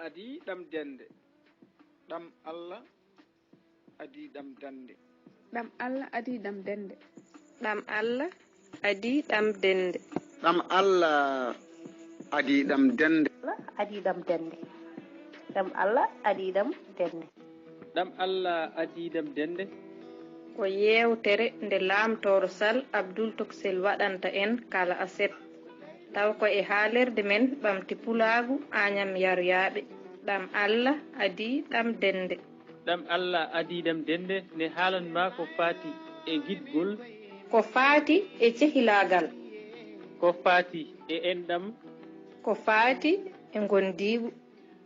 adi ɗam dende ɗam Allah adi ɗam dande ɗam Allah adi ɗam dende ɗam Allah adi ɗam dende ɗam Allah adi ɗam dende adi ɗam dende ɗam Allah adi ɗam dende ɗam Allah adi ɗam dende ko yewtere nde Lamtoro Sall Abdoul Toksel waɗanta en kala aset taw ko e haalirde men ɓamti pulaagu Agnam Yaryaɓe ɗam Allah adi ɗam dende ɗam Allah adi ɗam dende ne haalanma ko faati e giɗgol ko faati e cehilagal ko faati e enɗam ko faati e gondigu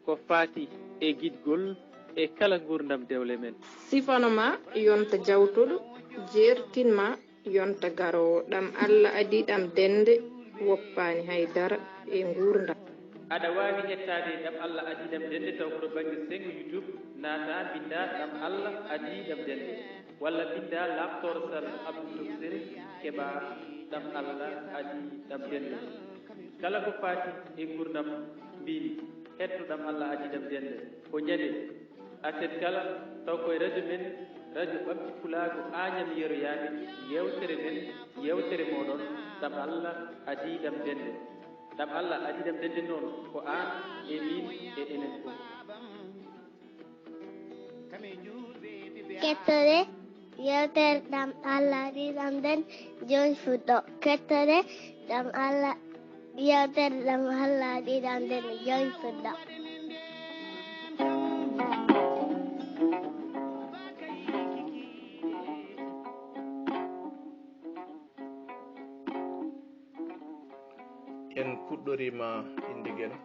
ko faati e giɗgol e kala gurdam dewle men sifanoma yonta jawtuɗo jertinma yonta garowo ɗam Allah adi ɗam dende woppani haydara e gurdam aɗa wawi hettade ɗam Allah adi ɗam dende taw koɗo banggue sengo YouTube naata binda ɗam Allah adi ɗam dende walla binda Lamtoro Sall Abdoul Toksel keɓa ɗam Allah adi ɗam dende kala ko faati e gurdam mbimi hetto ɗam Allah adi ɗam dende ko ñande aset kala taw koye radio men radio ɓamti pulaago Agnam Yeroyaɓe yewtere men yewtere moɗon ɗam Allah adi ɗam dende ɗam Allah adi ɗam dende noon ko an e min e enen fof kettore yewtere ɗam Allah adi ɗam dende joni fuɗɗo kettore ɗam Allah yewtere ɗam Allah adi ɗam dende joni fuɗɗo en puɗɗorima inde guena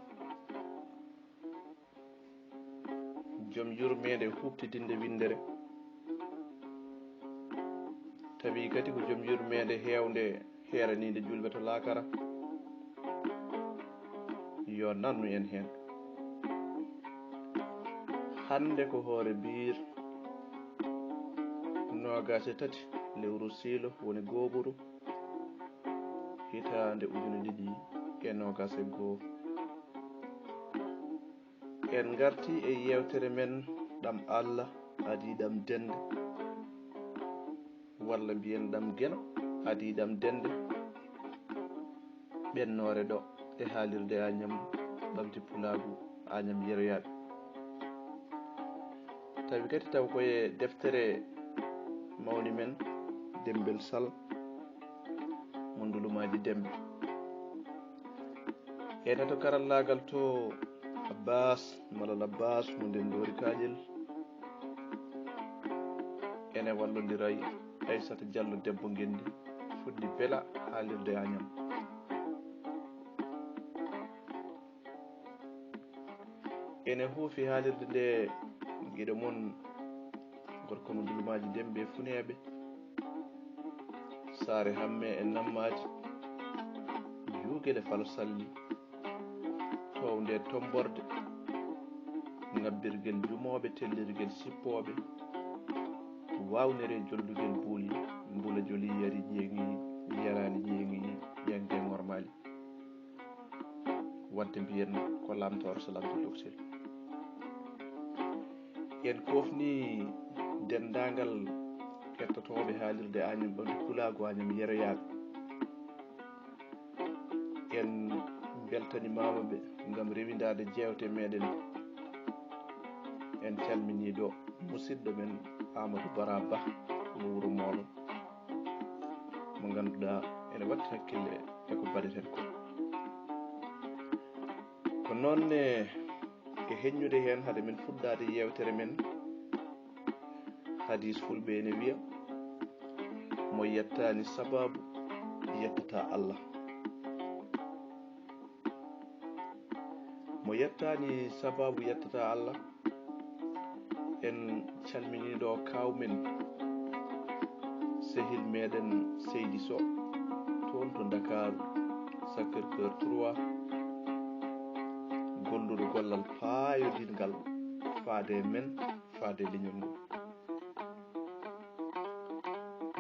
joom yurmede huɓtitinde windere tawi kadi ko joom yurmede hewde heeranide julɓe to laakara yo nannu en hen hande ko hoore biir nogase tati lewru siilo woni goɓuru hitande ujune ɗiɗi e nogase goo en garti e yewtere men ɗam Allah adi ɗam dende walla mbiyen ɗam gueno adi ɗam dende ɓennore ɗo e haalirde Agnam ɓamti pulaagu Agnam Yeroyaɓe tawi kadi taw koye deftere mawni men Dembel Sall mo ndulumaji dembe ene to karallagal to Abbas malal Abbas mo nden doori kaƴel ene wallodiray Aissata Diallo debbo Ngendi fuɗɗi beela haalirde Agnam ene huufi haalirde nde guiɗo moon gorko mo ndulumaji dembe funeɓe saare hamme e nammaji yugele falo salli towde tomborde ngabbirguel jumoɓe tellirguel sippoɓe wawnere jollugel buuli mbula joli yari ƴeeŋi yarani ƴeeŋi ƴeŋde normali wadde mbiyen ko Lamtoro Sall Abdoul Toksel en kofni dendagal kettotoɓe haalirde Agnam ɓamti pulaago Agnam Yeroyaɓe en beltanimamaɓe gam rewidade jewte meɗen en calminiɗo musidɗo men Amadou Bara Ba mo wuuro Molo mo ganduɗa ene watti hakkille eko baɗeten ko noonne e heññude hen haade men fuɗɗade yewtere men hadis fulɓe ene wiya mo yettani sababu yettata Allah mo yettani sababu yettata Allah en calminiɗo kawmen sehil meɗen Seydi Sow toon to Dakaru Sacré-Cœur 3 golluɗo gollal paayodingal faade men faade leñol ngol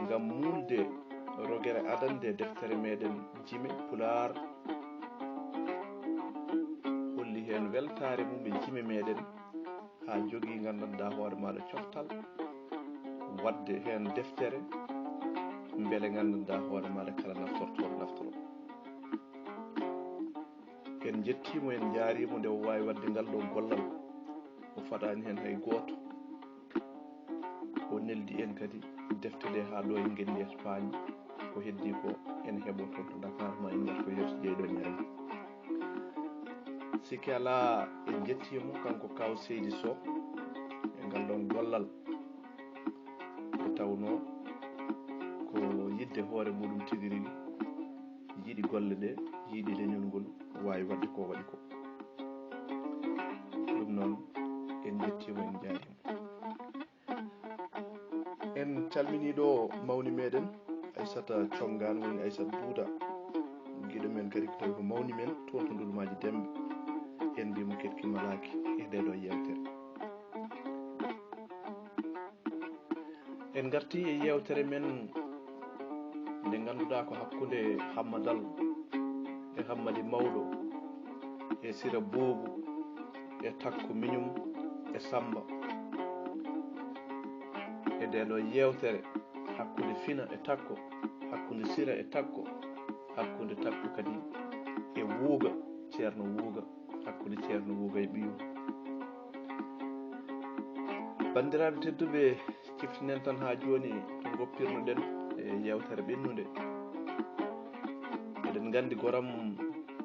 ngam mulde rogere adande deftere meɗen Jime Pulaar holli hen welta yettare mum e jime meɗen ha jogui gandanɗa hoore maɗa coftal wadde hen deftere beele gandanɗa hoore maɗa kala naftortoɗo naftoro. en jettimo en jaarimo nde o wawi wadde ngal ɗo gollal o faɗani hen hay goto o neldi en kadi defte ɗe ha ɗo en gendi Espagne ko heddi ko en heeɓo toon to Dakar ma en garto yeeso jeyɗo ñaami sikki ala en jettimo kanko kaw Seydi Sow e ngal ɗon gollal e tawno ko yidde hoore muɗum tigui rigui yiiɗi golle ɗe yiiɗi leñol ngol wawi wadde ko waɗi ko ɗum noon en jettimo en jaarimo. en calminiɗo mawni meɗen Aissata Thiongan woni Aissata Douda guiɗo men kadi ko tawi ko mawni men toon to Ndulmaji Demba en mbimo kettimalaki e ndeɗo yewtere. en garti e yewtere men nde ganduɗa ko hakkude Hammadal e Hammadi Mawɗo e Sira Boubou e Takko Mignum e Samba e ndeɗo yewtere hakkude Fina e Takko hakkude Sira e Takko hakkude Takko kadi e Wuuga ceerno Wuuga hakkude ceerno Wuuga e ɓiyum. bandiraɓe tedduɓe ciftinen tan ha joni to goppirnoɗen e yewtere ɓennude eɗen gandi goram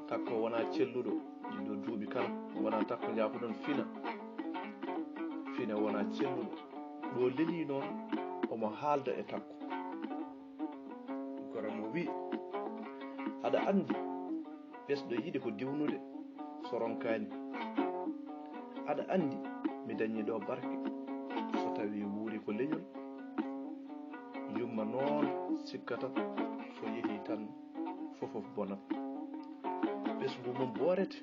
Takko wona celluɗo ɗiɗo duuɓi kala wona Takko jafuɗon Fina wona celluɗo ɗo leeli noon omo haalda e Takko goram o wi aɗa andi ɓesɗo yiɗi ko diwnude so ronkani aɗa andi mi dañi ɗo barke so tawi wuuri ko leñol yumma noon sikkata so yeehi tan fofof bonat ɓesgu mum boorete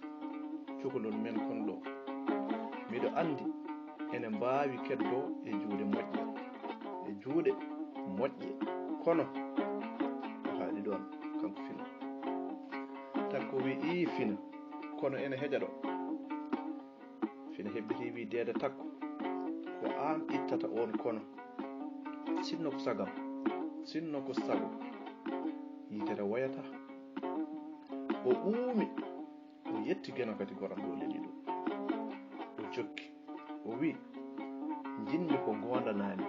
cukalon men kon ɗo miɗo andi ene mbawi keddo e juuɗe moƴƴe e juuɗe moƴƴe kono o haali ɗon kanko Fina. Takko wi i Fina kono ene heeƴa ɗo Fina hebbiti wi deede Takko ko an ittata on kono sinno ko sagam sinno ko sago yitere wayata. o uumi o yetti geno kadi goram ɗo leeli ɗo o jokki o wi jinmi ko gondanami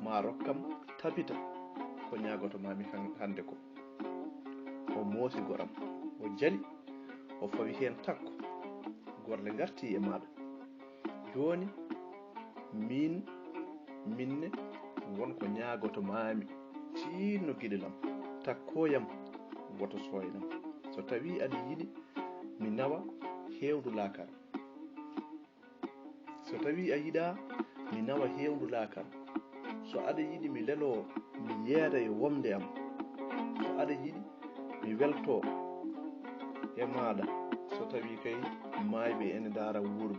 ma rokkam tabita ko ñagoto mami hande ko. o moosi goram o jali o fawi hen Takko gorle garti e maɗa joni minne wonko ñagoto mami tinno guiɗelam Takkoyam woto soynam so tawi aɗa yiɗi mi nawa hewndu lakar so tawi a yiɗa mi nawa hewndu lakar so aɗa yiɗi mi lelo mi yeeda e womde am so aɗa yiɗi mi welto e maɗa so tawi kay mayɓe ene daara wuurɓe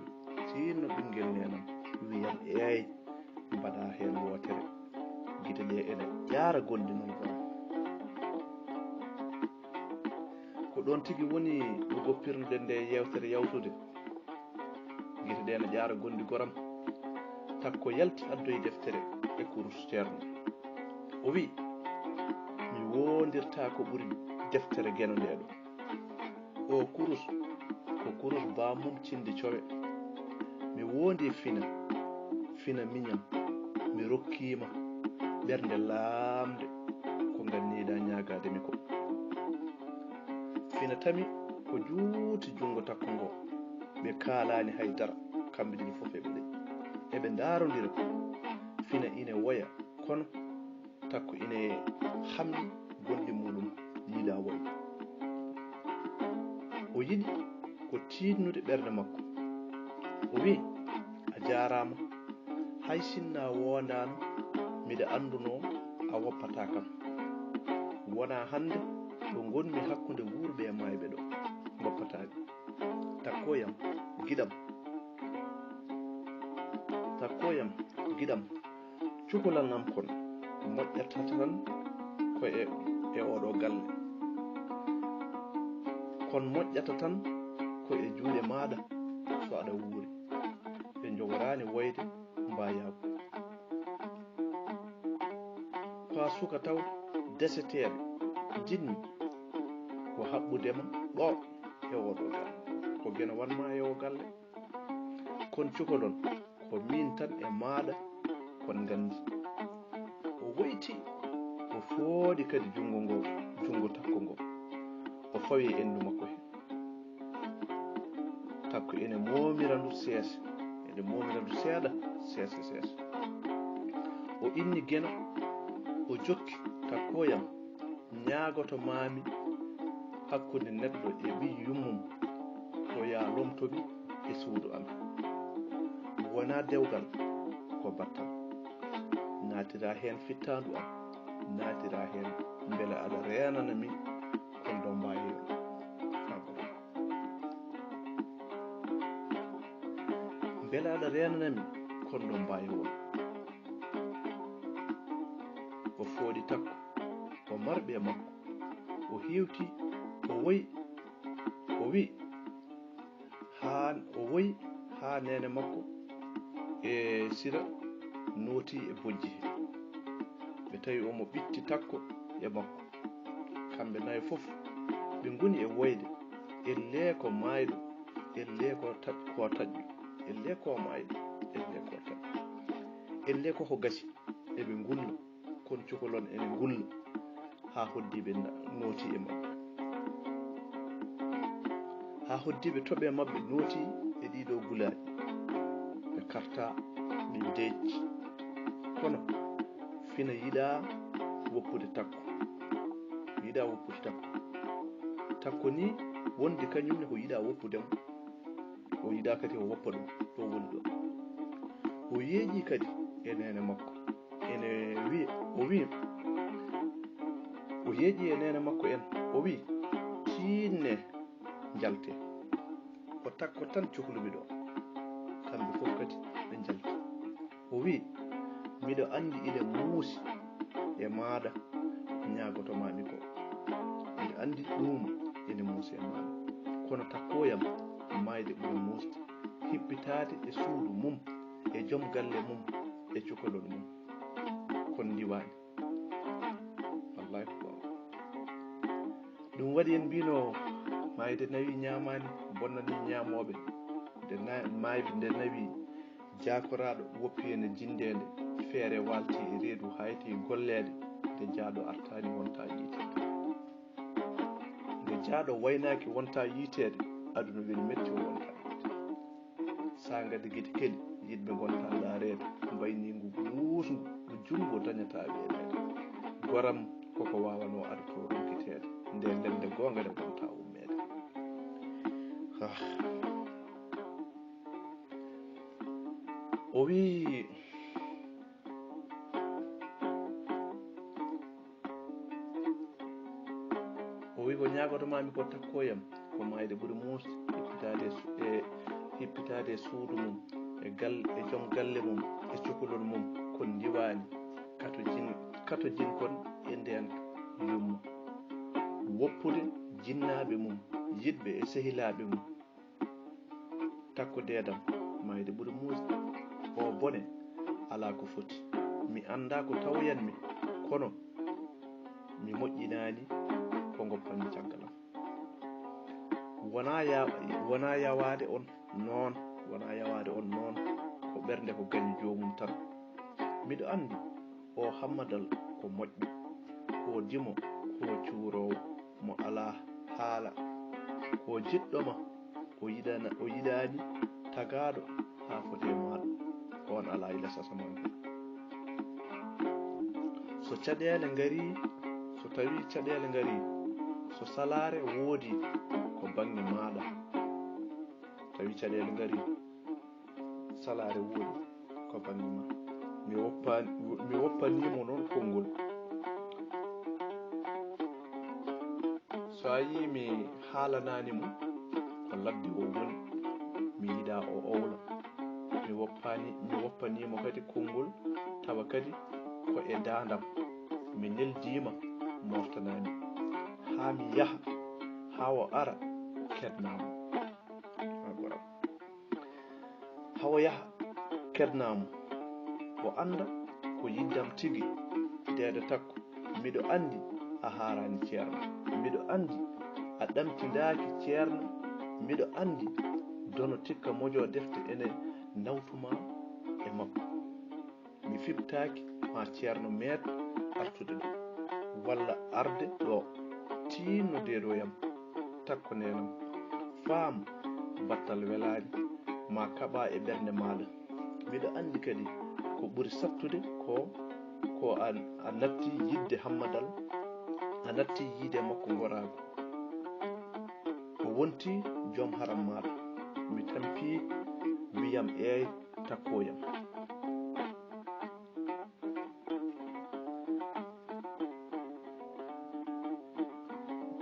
tinno ɓinguel nenam wiyam eey mbaɗa hen wotere guite ɗe ene ƴaara golɗi noon ko ko ɗon tigui woni ɗo goppirnoɗen nde yewtere yawtude guite ɗe ene ƴaara gondi goram. Takko yalti addoye deftere e kurus ceerno o wi mi wondirta ko ɓuuri deftere geno ndeɗo o kurus ko kurus bamum cindi cowe mi wondi Fina miñam mi rokkima ɓernde lamde ko ganniɗa ñagademi ko. Fina tami ko juuti jungo Takko ngo ɓe kaalani haydara kamɓe ɗiɗi foof eɓe daarodira Fina ine woya kono Takko ine hamni gonɗi muɗum yiiɗa woy o yiɗi ko tinnude ɓernde makko o wi a jarama hay sinna wondano miɗa anduno a woppata kam wona hande ɗo gonmi hakkude wuurɓe e mayɓe ɗo goppataɓe Takkoyam giɗam cukalal am kon moƴƴata tan ko e oɗo galle kon moƴƴata tan takko e juuɗe maɗa so aɗa wuuri ɓe jogorani woyde mbayako fa suka taw deseteɗo jinmi ko haɓɓudema ɗo e oɗo galle ko gena wanma e o galle kon cukalon ko min tan e maɗa kon gandi o woyti o fooɗi kadi jungo takko ngo o fawi e endu makko hen takko ene momira ndu seesa ene momira ndu seeɗa seesa o inni gena o jokki takkoyam ñaagoto maami hakkude neɗɗo e ɓi yummum o ya lomtomi e suudu am wona dewgal ko battal naatira hen fittandu am naatira hen beele aɗa renana min kon ɗo mbawi kanko beele aɗa renana min kon ɗo mbawi won o fooɗi takko o marɓi e makko o hewti o woyi ha nene makko e sira nooti e bojji he ɓe tawi omo ɓitti takko e makko kamɓe nayo fof ɓe goni e woyde elle ko mayɗo elle ko taƴƴu elle ko mayɗo elle ko taƴƴu elle koko gasi eɓe gulla kon cukalon ene gulla ha hoddiɓe nooti e mabɓe ha hoddiɓe toɓe mabɓe nooti e ɗiɗo gulaɗi ɓe karta ɓe dejji kono fina yiɗa woppude takko takko ni wondi kañumne ko yiɗa woppudemo o yiɗa kadi o woppa ɗum ɗo woni ɗo o yeeƴi kadi e nene makko ene wi o yeeƴi e nene makko en o wi tinne jalte ko takko tan cuhlumi ɗo kamɓe fof kadi ɓe jalti o wi miɗo andi ine muusi e maɗa ñagotomami ko miɗo andi ɗum ene muusi e maɗa kono takkoyam mayde ɓuri musde hippitade e suudu mum e joom galle mum e cukalol mum kon diwani wallahi ko ɗum waɗi en mbino mayde nawi ñamani bonnani ñamoɓe mayde nde nawi jakoraɗo woppi ene jindede feere walti e reedu hayti gollede nde jaaɗo artani wonta yiitede nde jaaɗo waynaki wonta yiitede aduna weli metti o wonta yiitede sa gadi gueɗi keli yidɓe gonta laarede mbayningu guusngu no jungo dañata weelede goram koko wawano aɗa to ronkitede nde ndende gonga nde gonta ummede o wi ko ñagotomami ko takkoyam ko mayde ɓuuri musde hippitade e suudu mum e joom galle mum e cukalol mum kon diwani kato jin kon e nden yumma woppude jinnaɓe mum yiɗɓe e sehilaɓe mum takko dedam mayde ɓuuri musde o bone ala ko foti mi anda ko tawyanmi kono mi moƴƴinani ko goppanmi caggalam wona yawade on noon ko ɓernde ko gañi jomum tan miɗo andi o hammadal ko moƴƴo ko dimo ko cuurowo mo ala haala ko jiɗɗoma o yiɗani tagaɗo ha fote maɗa on ala ila sasamanga so tawi caɗele ngari so salare woodi ko bange maɗa tawi caɗele ngari salare woodi ko bange ma mi woppanimo noon konngol so a yi mi haalananimo ko ladde o woni mi yiɗa o owla mi woppanimo kadi konngol tawa kadi ko e dandam mi neldima moftanami ha mi yaha ha o ara kednamo hawa yaha kednamo o anda ko yiddam tigi dede takko miɗo andi a harani ceerno miɗo andi a ɗamtidaki ceerno miɗo andi dono tikka mojo defte ene nawtuma e makko mi fiɓtaki ma ceerno meet artude ɗo walla arde ɗo tinnodeɗoyam takko nenam faam battal welani ma kaɓa e ɓernde maɗa miɗo andi kadi ko ɓuri sattude ko a natti yidde hammadal a natti yiide makko gorago o wonti joom haram maɗa mi tampi wiyam eey takkoyam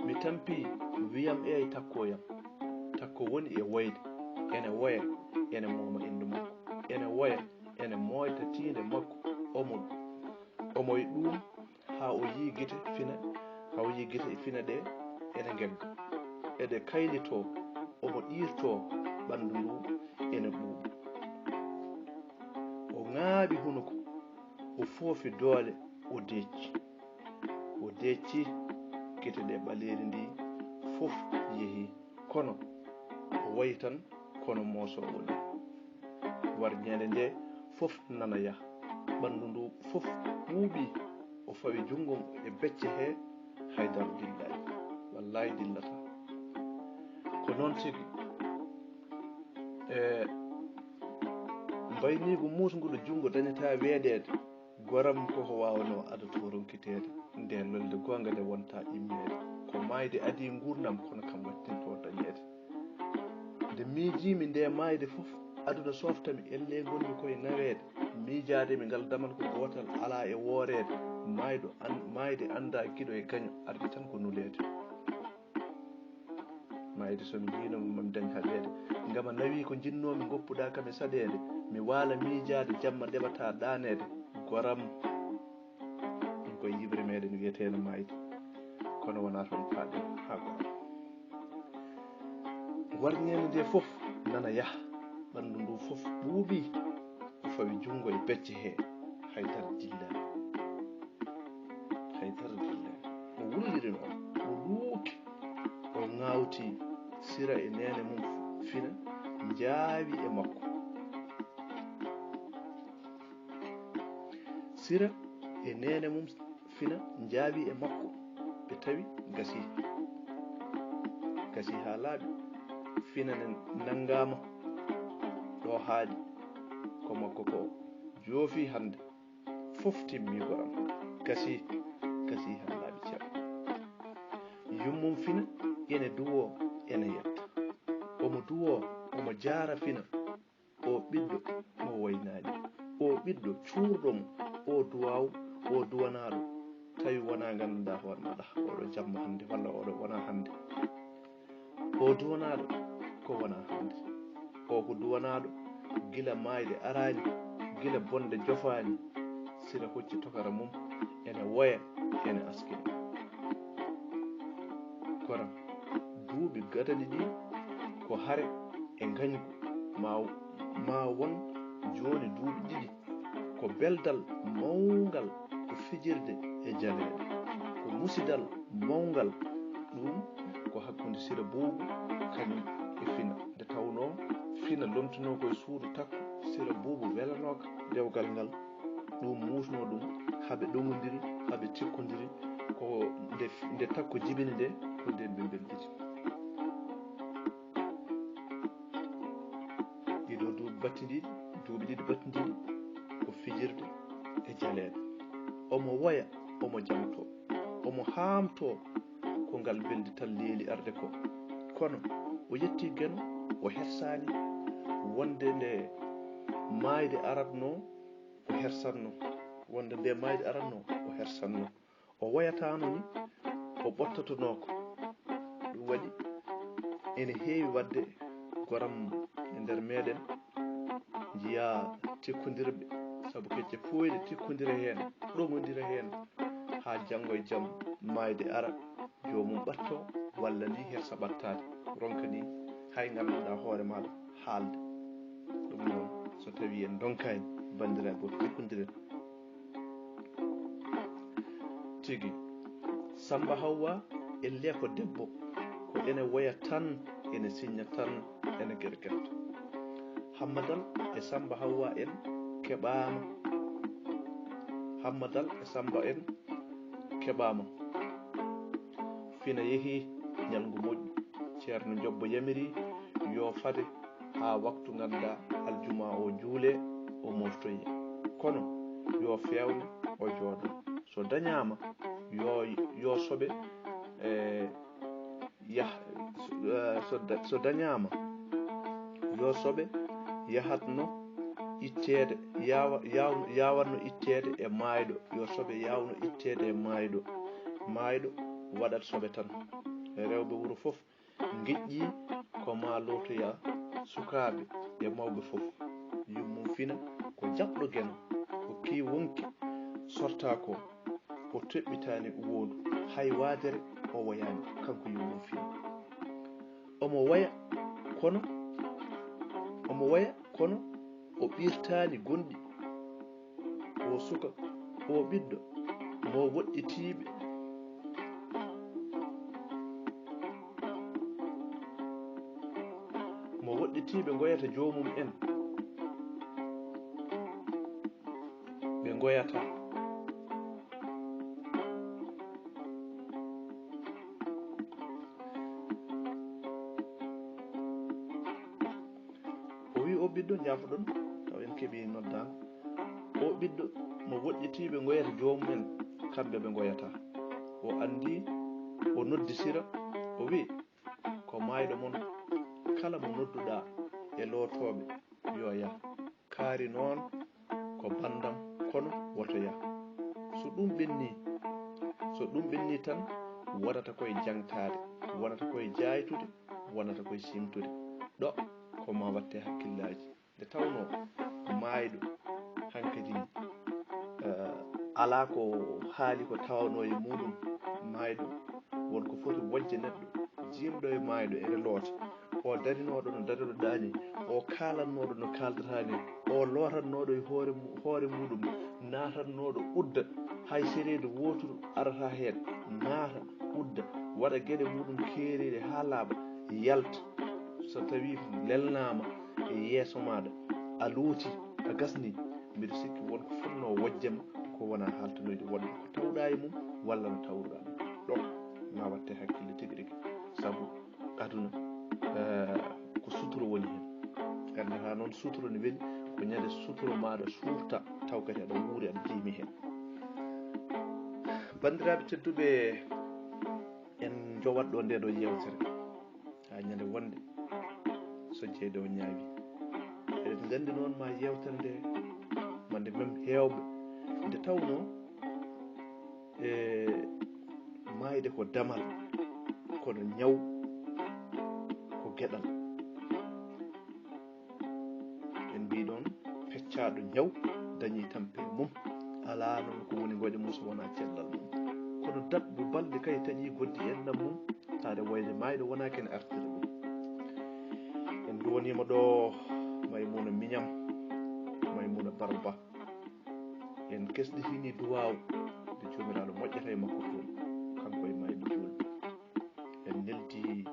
mi tampi wiyam eey takkoyam takko woni e woyde ene woya ene mooma indu makko ene woya ene moyta tiinde makko omo e ɗum ha o yi gite fina ha o yi gite fina ɗe ene gegga ede kaylito omo ɗirto ɓandu ndu ene ɓuuɓa o ŋaaɓi hunuko o foofi doole o decci gite ɗe ɓaleeri ndi fof yehi kono o wayi tan kono moosowo ni war ñande nde fof nana yaha ɓandu ndu fof ɓuuɓi o fawi jungo e becce he haydara dillayi wallahi dillata ko noon tigi mbaynigu musguɗo jungo dañata weeɗede goram koko wawano ada to ronkitede nde lolde gonga nde wonta immede ko mayde adi gurdam kono kam wattinto dañede nde miijimi nde mayde fof aduna softami elle gonmi koye nawede miijade mi ngal damal ko gotal ala e woorede mayde anda giɗo e gaño ardi tan ko nulede mayde somi jinomo mami dañ haɗede ngama nawi ko jinnomi goppuɗa kam e saɗede mi waala miijade jamma ɗeɓata ɗanede goram ɗum koye yibre meɗen wiyeteno mayde kono wona toon faaɗen ha goram warñede nde fof nana yaha ɓandu ndu fof ɓuuɓi o fawi jungo e becce he haydara dillani o wulliri noon o luuki o ŋawti sira e nene mum fina jaawi e makko sira e nene mum fina jaawi e makko ɓe tawi gasi ha laaɓi fina ne nangama ɗo haaɗi ko makko ko joofi hande fof timmi goram gasi ha laaɓi ceerno yummum fina ene duwo ene yetta omo duwo omo jaara fina o ɓiɗɗo mo waynani o ɓiɗɗo cuurɗomo o duwaw o duwanaɗo tawi wona ganduɗa hoore maɗa oɗo jamma hande walla oɗo wona hande o duwanaɗo ko wona hande o ko duwanaɗo gila mayde arani gila bonde jofani sira hocci tokara mum ene woya ene askina koram duuɓi gadani ɗi ko hare e gañgu ma won joni duuɓi ɗiɗi ko beldal mawgal ko fijirde e jaleɗe ko musidal mawgal ɗum ko hakkude sira buubu kañum e fina nde tawno fina lomtino koye suudu takko sira buubu welanoka dewgal ngal ɗum musno ɗum haɓe ɗogodiri haɓe cikkodiri ko nde takko jibini nde ko nden ɓe belditi ɗiɗo duuɓi ɗiɗi battidiɗi ko fijirde e jaleɗe omo woya omo jamto omo haamto ko ngal beldi tan leeli arde ko kono o yetti geno o hersani wonde nde mayde aratno o hersanno wonde nde mayde aratno o hersanno o woyatano ni o ɓottotonoko ɗum waɗi ene heewi wadde goram e nder meɗen jiya tekkodirɓe saabu kecce foyde tekkodira hen ɗogodira hen ha janggo e jaam mayde ara jomum ɓatto walla ni hersa ɓattade ronka ni hay ganduɗa hoore maɗa haalde ɗum noon so tawi en donkani bandiraɓe o tekkodiren tigi Samba Hawwa elle ko debbo ko ene waya tan ene signa tan ene gergerte Hammadal e Samba Hawwa en keɓama Hammadal e Samba en keɓama fina yeehi ñalngu moƴƴu ceerno Jobbo yamiri yo fade ha waktu ganduɗa aljuma o juule o moftoyi kono yo fewne o jooɗo so dañama yo soɓe so dañama yo soɓe yahatno ittede yawanno ittede e maayɗo yo soɓe yawno ittede e maayɗo waɗat soɓe tan rewɓe wuro fof giƴƴi ko ma lotoya sukaɓe e mawɓe fof yummum fina ko jaɓɗo gueno ko ki wonki sorta ko o toɓɓitani woodu hay waadere o wayani kanko yummum fina omo waya kono o ɓirtani gonɗi o suka o ɓiɗɗo mo woɗɗitiɓe goyata jomum en ɓe goyata o wi o ɓiɗɗo jafoɗon taw en keeɓi noddama o ɓiɗɗo mo woɗɗitiɓe goyata jomum en kamɓe ɓe goyata o andi o noddisira o wi ko mayɗo mon kala mo nodduɗa e lootoɓe yo yah kaari noon ko bandam kono woto yah so ɗum ɓenni tan wonata koye jangtade wonata koye jaytude wonata koye simtude ɗo ko ma watte hakkillaji nde tawno mayɗo hankadi ala ko haali ko tawno e muɗum mayɗo wonko foti wojje neɗɗo jimɗo e mayɗo ene loota o darinoɗo no dariɗoɗani o kalannoɗo no kaldatani o lotannoɗo e hoore muɗum natannoɗo udda hay sereede woturu arata hen naata udda waɗa gueɗe muɗum keeride ha laaɓa yalta so tawi lelnama e yeeso maɗa a looti a gasni mbiɗa sikki wonko fonno wojjema ko wona haltanoyde wonde ko tawɗa e mum walla no tawruɗa ɗo ma watte hakkille tigui rigui saabu aduna ko suturo woni hen andi ha noon suturo ne weeli ko ñande suturo maɗa suurta taw kadi aɗa wuuri aɗa jiimi hen bandiraɓe tedduɓe en jowat ɗo nde ɗo yewtere ha ñande wonde so jeeyde o ñaawi eɗen gandi noon ma yewtere nde mande mem hewɓe nde tawno mayde ko damal kono ñaw ko gueɗal en mbiɗon feccaɗo ñaw dañi tampe mum ala noon ko woni goƴe mum so wona cellal mum kono dabɓe balɗe kay taƴi goddi ennam mum taade wayde mayɗo wona ken artire ɗum en duwonima ɗo Maymuna Miñam Maymuna Barba en kesɗitini duwaw nde jomiraɗo moƴƴata e makko toon kanko e mayɓe julɓe en neldi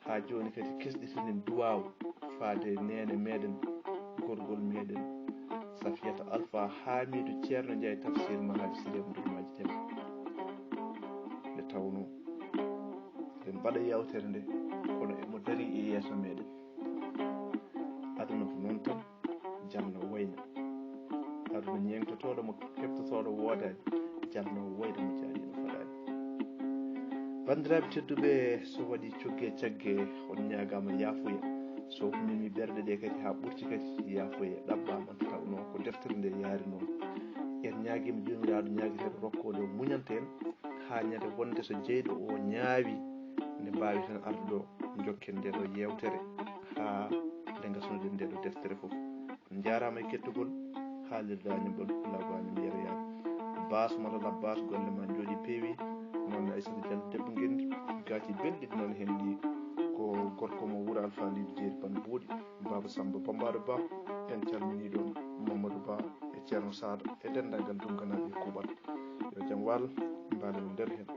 ha joni kadi kesɗitinen duwaw faade nene meɗen gorgol meɗen Safiyata Alpha Hamidou Ceerno Ndiaye Tafsir Mahaji Siré Abdoulmaji Dem nde tawno eɗen mbaɗa yewtere nde kono emo dari e yeeso meɗen aduna ko noon tan jalno wayna aduna ñengtotoɗo mo keftotoɗo woodani jalno wayna mo jaarino faɗani bandiraɓe tedduɓe so waɗi coggue caggue on ñagama yaafuya so humimi ɓerɗe ɗe kadi ha ɓurti kadi yaafuya ɗaɓɓama tawno ko deftere nde yaari noon en ñaguima jomiraɗo ñaguiteɗo rokkode o muñanta en ha ñande wonde so jeyɗo o ñaawi nde mbawi tan arde ɗo jokken nde ɗo yewtere ha nde gasnuɗen nde ɗo deftere foof on jarama e kettugol haalirdañuɓol lawani mi yeroyama bas mata labbas golle ma jooɗi peewi noon Aissata Diallo debbo guendi gaati belɗi noon hen ɗi ko gorko mo wuro alfalidu jeeri ban buuɗi baba samba bambado ba en calmini ɗon mamadou ba e ceerno sada e dendagal dunkanaɓe kuuɓal yo jaam wal mbalen nder hen